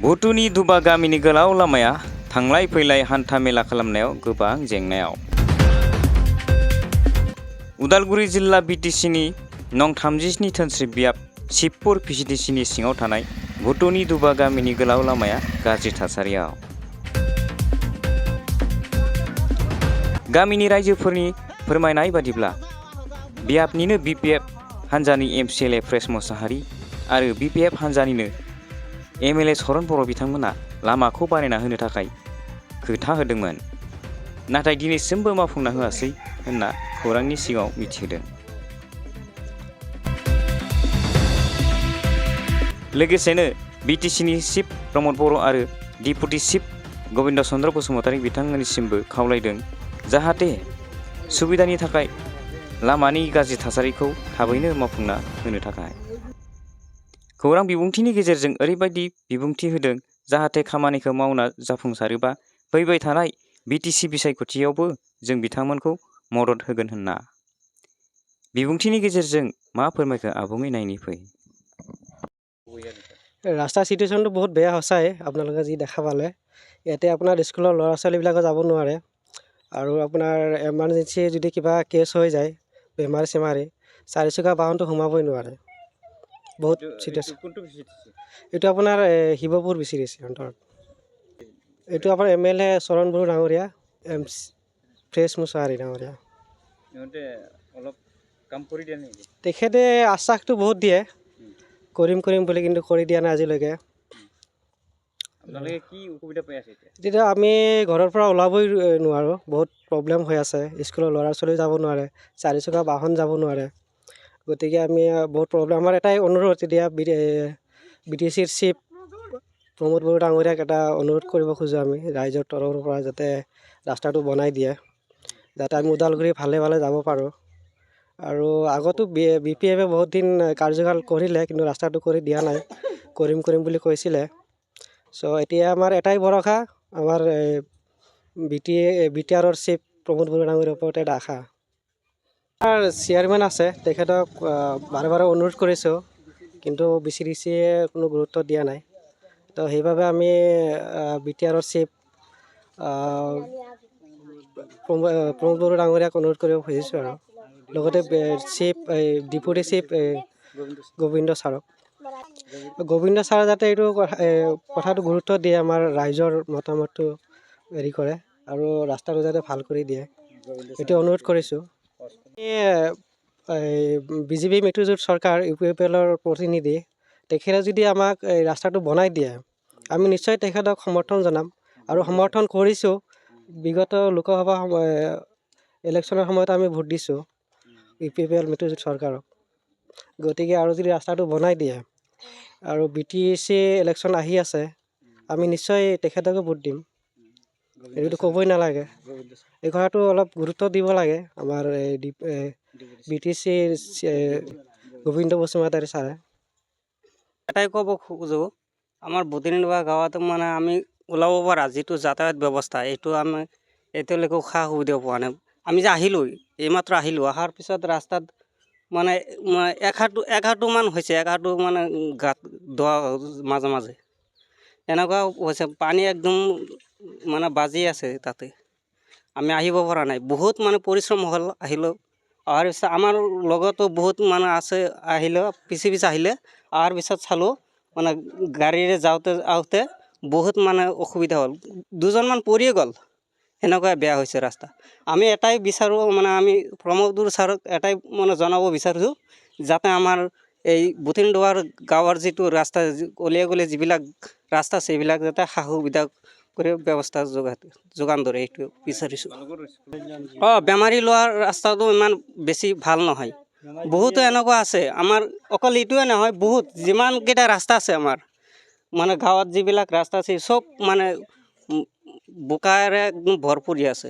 भुटुनि दुबा गामिनि गोलाव लामाया थांलाय फैलाय हान्था मेला खालामनायाव गोबां जेंनायाव। उदालगुरि जिल्ला बिटिसिनि नं 37 धोनस्रि बियाब शिबपुर VCDCनि सिङाव थानाय भुटुनि दुबा गामिनि गोलाव लामाया गाज्रि थासारियाव। गामिनि रायजोफोरनि फोरमायनाय बादिब्ला बियाबनिनो BPF हान्जानि MCLA प्रेस मोसाहारि आरो BPF हान्जानिनो MLA सरन बर' बिथांमोना लामाखौ बानायना होनो थाखाय खोथा होदोंमोन, नाथाय दिनैसिमबो मावफुंना होआसै होनना खौरांनि सिगाङाव मिथिहोदों। लोगोसेनो बिटिसिनि चिफ प्रमद बर' आरो डिपुटि चिफ गबिन्द चन्द्र बसुमतारी बिथांमोननिसिमबो खावलायदों जाहाथे सुबिदानि थाखाय लामानि गाज्रि थासारिखौ थाबैनो मावफुंना होनो थाखाय। खौरां बिबुंथिनि गेजेरजों ओरैबायदि बिबुंथि होदों जाहाथे खामानिखौ मावना जाफुंसारोबा फैबाय थानाय बिटिसि बिसायख'थियावबो जों बिथांमोनखौ मदद होगोन होनना। बिबुंथिनि गेजेरजों मा फोरमायखो आबुङै नायनि फै। ৰাস্তাৰ চিটুৱেশ্যনটো বহুত বেয়া সঁচাই, আপোনালোকে যি দেখা পালে। ইয়াতে আপোনাৰ স্কুলৰ ল'ৰা ছোৱালীবিলাকে যাব নোৱাৰে, আৰু আপোনাৰ এমাৰ্জেঞ্চি যদি কিবা কেছ হৈ যায় বেমাৰী চেমাৰী, চাৰিচকীয়া বাহনটো সোমাবই নোৱাৰে। বহুত চিটুৱেশ্যন। এইটো আপোনাৰ শিৱপুৰ VCDC অন্তৰত। এইটো আপোনাৰ MLA চৰণ বড়ো ডাঙৰীয়া, প্ৰেছ মোছাহাৰী ডাঙৰীয়া। তেখেতে আশ্বাসটো বহুত দিয়ে কৰিম বুলি, কিন্তু কৰি দিয়া নাই আজিলৈকে। তেতিয়া আমি ঘৰৰ পৰা ওলাবই নোৱাৰোঁ, বহুত প্ৰব্লেম হৈ আছে। স্কুলৰ ল'ৰা ছোৱালী যাব নোৱাৰে, চাৰিচকীয়া বাহন যাব নোৱাৰে, গতিকে আমি বহুত প্ৰব্লেম। আমাৰ এটাই অনুৰোধ, এতিয়া বিটিচিৰ চিফ প্ৰমোদ বড়ো ডাঙৰীয়াক এটা অনুৰোধ কৰিব খোজোঁ আমি ৰাইজৰ তৰফৰ পৰা, যাতে ৰাস্তাটো বনাই দিয়ে, যাতে আমি ওদালগুৰি ভালে যাব পাৰোঁ। আৰু আগতো BPF বহুত দিন কাৰ্যকাল কৰিলে, কিন্তু ৰাস্তাটো কৰি দিয়া নাই, কৰিম বুলি কৈছিলে। চ' এতিয়া আমাৰ এটাই ভৰসা, আমাৰ BTRৰ চিফ প্ৰমোদ বড়ো ডাঙৰীয়াৰ ওপৰত এটা আশা। আমাৰ চেয়াৰমেন আছে, তেখেতক বাৰে অনুৰোধ কৰিছোঁ, কিন্তু VCDCয়ে কোনো গুৰুত্ব দিয়া নাই। তো সেইবাবে আমি BTRৰ চিফ প্ৰমোদ বড়ো ডাঙৰীয়াক অনুৰোধ কৰিব খুজিছোঁ, আৰু লগতে ডিপুটি চিফ গোবিন্দ ছাৰক যাতে এইটো কথাটো গুৰুত্ব দিয়ে, আমাৰ ৰাইজৰ মতামতটো হেৰি কৰে, আৰু ৰাস্তাটো যাতে ভাল কৰি দিয়ে, এইটো অনুৰোধ কৰিছোঁ। BJP মিত্ৰজোঁট চৰকাৰ UPPLৰ প্ৰতিনিধি, তেখেতে যদি আমাক এই ৰাস্তাটো বনাই দিয়ে, আমি নিশ্চয় তেখেতক সমৰ্থন জনাম, আৰু সমৰ্থন কৰিছোঁ। বিগত লোকসভা ইলেকশ্যনৰ সময়ত আমি ভোট দিছোঁ UPPL মিত্ৰজোঁট চৰকাৰক, গতিকে আৰু যদি ৰাস্তাটো বনাই দিয়ে, আৰু BTC ইলেকশ্যন আহি আছে, আমি নিশ্চয় তেখেতকে ভোট দিম। এইটো ক'বই নালাগে, এই কথাটো অলপ গুৰুত্ব দিব লাগে আমাৰ BTCৰ গোবিন্দ বসুমতাৰী ছাৰে। এটাই ক'ব খোজোঁ, আমাৰ বুটনিডুবা গাঁৱত মানে আমি ওলাব পৰা যিটো যাতায়াত ব্যৱস্থা, এইটো আমি এতিয়ালৈকে সা সুবিধা পোৱা নাই। আমি যে আহিলোঁ, এইমাত্ৰ আহিলোঁ, অহাৰ পিছত ৰাস্তাত মানে এক হাঁটুমান হৈছে, এক হাঁটু মানে গাঁত দোৱা মাজে এনেকুৱা হৈছে, পানী একদম মানে বাজি আছে তাতে। আমি আহিব পৰা নাই, বহুত মানে পৰিশ্ৰম হ'ল। আহিলোঁ, অহাৰ পিছত আমাৰ লগতো বহুত মানুহ আছে, আহিলে পিছে আহিলে, অহাৰ পিছত চালোঁ মানে গাড়ীৰে আহোঁতে বহুত মানে অসুবিধা হ'ল, দুজনমান পৰিয়ে গ'ল। সেনেকুৱাই বেয়া হৈছে ৰাস্তা। আমি এটাই বিচাৰোঁ, মানে আমি প্ৰমোদ বড়ো ছাৰক এটাই মানে জনাব বিচাৰিছোঁ, যাতে আমাৰ এই বুটনিডুবাৰ গাঁৱৰ যিটো ৰাস্তা গলিয়ে যিবিলাক ৰাস্তা আছে, এইবিলাক যাতে সা সুবিধা কৰি ব্যৱস্থা যোগান ধৰে, এইটো বিচাৰিছোঁ। বেমাৰী লোৱাৰ ৰাস্তাটো ইমান বেছি ভাল নহয়, বহুতো এনেকুৱা আছে। আমাৰ অকল এইটোৱে নহয়, বহুত যিমানকেইটা ৰাস্তা আছে আমাৰ মানে গাঁৱত যিবিলাক ৰাস্তা আছে, চব মানে বোকাৰে একদম ভৰপূৰ আছে।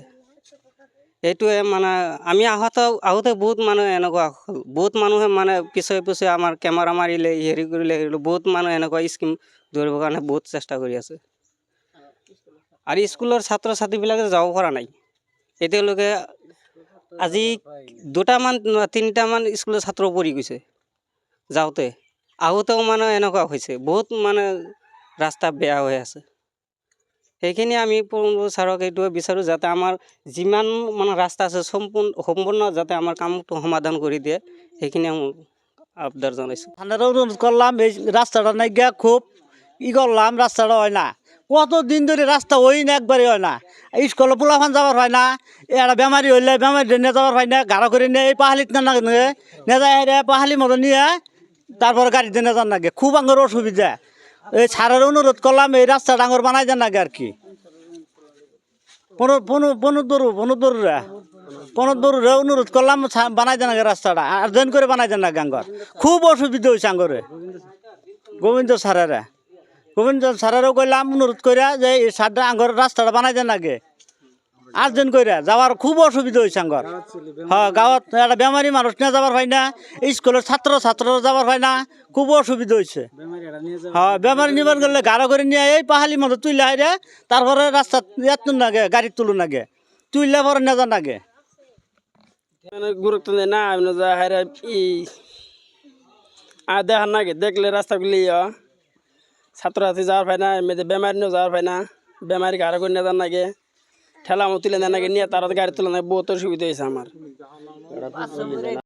এইটোৱে মানে আমি আহোঁতে বহুত মানুহ এনেকুৱা হ'ল, বহুত মানুহে মানে পিছে আমাৰ কেমেৰা মাৰিলে, হেৰি কৰিলে, বহুত মানুহ এনেকুৱা স্কিম ধৰিবৰ কাৰণে বহুত চেষ্টা কৰি আছে। আৰু স্কুলৰ ছাত্ৰ ছাত্ৰীবিলাকে যাব পৰা নাই এতিয়ালৈকে। আজি 2-3টামান স্কুলৰ ছাত্ৰ পৰি গৈছে যাওঁতে, আহোঁতেও মানে এনেকুৱা হৈছে, বহুত মানে ৰাস্তা বেয়া হৈ আছে। সেইখিনি আমি ছাৰক এইটোৱে বিচাৰোঁ যাতে আমাৰ যিমান মানে ৰাস্তা আছে সম্পূৰ্ণ যাতে আমাৰ কামটো সমাধান কৰি দিয়ে, সেইখিনি আমি আবদার জানাইছোঁ। থানারও অনুরোধ করলাম, এই রাস্তাটা নাই গিয়া খুব করলাম, রাস্তাটা হয় না, কতদিন ধরে রাস্তা হই না, একবারই হয় না। স্কুলে পোলাফান যাবার হয় না, একটা বেমারি হইলে বেমারি নিয়ে যাবার হয় না, গাড়ো করে নিয়ে এই পাহাড়িত না নিয়ে যায়, পাহাড়ি মতো নিয়ে তারপরে গাড়িতে নিয়ে যান নাগে, খুব আঙ্গর অসুবিধা। এই ছাড়ের অনুরোধ করলাম এই রাস্তা ডাঙর বানাই দেন নাগে আর কি। পনেরো অনুরোধ করলাম বানাই দেন আগে রাস্তাটা, আর্জেন্ট করে বানাই দেন না গাঙ্গর, খুব অসুবিধা হয়েছে আঙ্গরে। গোবিন্দ স্যারেরও কইলাম অনুরোধ করিয়া যে এই সারটা আঙ্গর রাস্তাটা বানাই দেন আগে, আর্জেন্ট করিয়া যাওয়ার খুব অসুবিধা হয়েছে আঙ্গর। হ্যাঁ, গাঁৱত একটা বেমারি মানুষ নিয়ে যাবার হয় না, স্কুলের ছাত্ররা যাবার হয় না, খুব অসুবিধা হয়েছে। হ্যাঁ, বেমারি নিবার গেলে গাড়ো করে নিয়ে এই পাহাড়ি মতো তুইলে হাইরে তারপরে রাস্তা তুল নাগে, গাড়ি তুলুন নাগে, তুইলে পরে নিয়ে যান নাগে। গুরুত্ব দেয় না, হাইরে দেখার নাগে, দেখলে রাস্তাগুলি ছাত্রছাত্রী যাওয়ার পায় না, এমনিতে বেমারি নিয়েও যাওয়ার পায় না, বেমারি গাড়ো করে নিয়ে যান নাগে, ঠেলা মতো তুলে নেন নাগে, নিয়ে তারা গাড়ি তুলে নাগে, বহুত অসুবিধা হয়েছে আমার।